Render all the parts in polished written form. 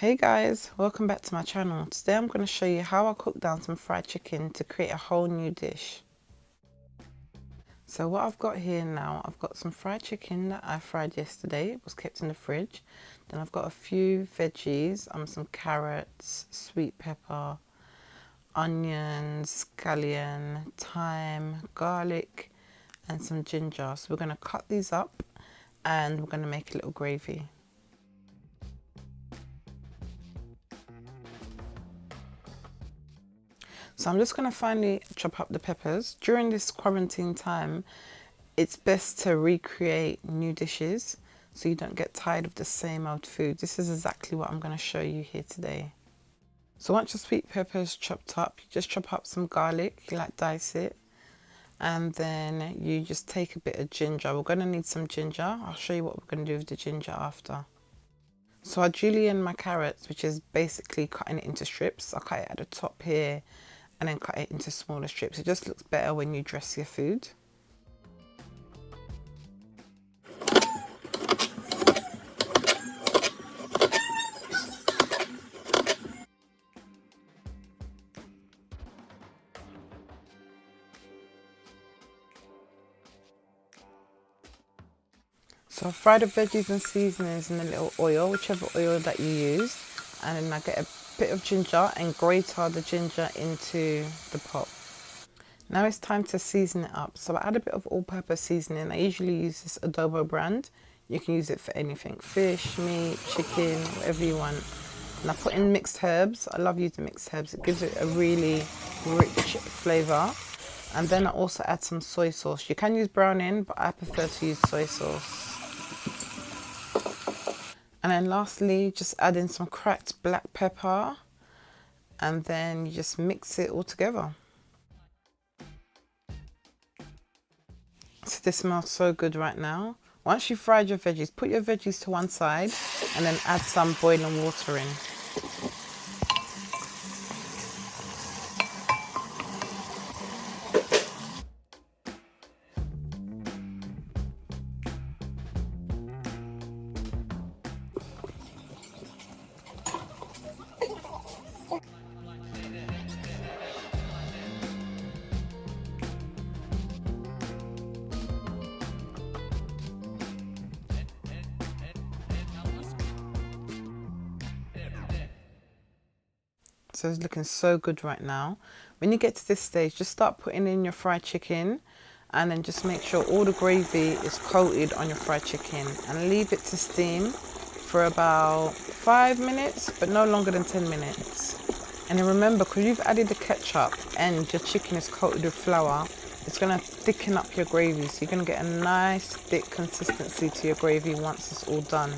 Hey guys, welcome back to my channel. Today I'm going to show you how I cook down some fried chicken to create a whole new dish. So what I've got here now, I've got some fried chicken that I fried yesterday. It was kept in the fridge. Then I've got a few veggies, some carrots, sweet pepper, onions, scallion, thyme, garlic and some ginger. So we're going to cut these up and we're going to make a little gravy. So I'm just going to finally chop up the peppers. During this quarantine time, it's best to recreate new dishes so you don't get tired of the same old food. This is exactly what I'm going to show you here today. So once your sweet pepper's chopped up, you just chop up some garlic, you like dice it. And then you just take a bit of ginger. We're going to need some ginger. I'll show you what we're going to do with the ginger after. So I julienne my carrots, which is basically cutting it into strips. I cut it at the top here and then cut it into smaller strips. It just looks better when you dress your food. So I fry the veggies and seasonings in a little oil, whichever oil that you use. And then I get a bit of ginger and grate the ginger into the pot. Now it's time to season it up. So I add a bit of all-purpose seasoning. I usually use this adobo brand. You can use it for anything, fish, meat, chicken, whatever you want. And I put in mixed herbs. I love using mixed herbs. It gives it a really rich flavour. And then I also add some soy sauce. You can use browning, but I prefer to use soy sauce. And then lastly, just add in some cracked black pepper. And then you just mix it all together. So this smells so good right now. Once you've fried your veggies, put your veggies to one side and then add some boiling water in. So it's looking so good right now. When you get to this stage, just start putting in your fried chicken and then just make sure all the gravy is coated on your fried chicken and leave it to steam for about 5 minutes, but no longer than 10 minutes. And then remember, because you've added the ketchup and your chicken is coated with flour, it's going to thicken up your gravy. So you're going to get a nice thick consistency to your gravy once it's all done.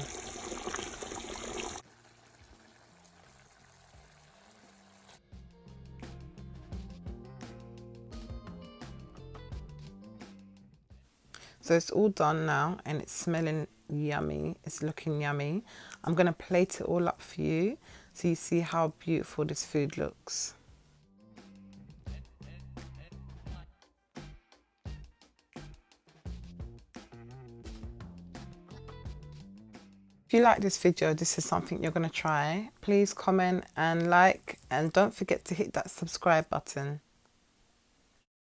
So it's all done now and it's smelling yummy. It's looking yummy. I'm going to plate it all up for you so you see how beautiful this food looks. If you like this video, this is something you're going to try, please comment and like, and don't forget to hit that subscribe button.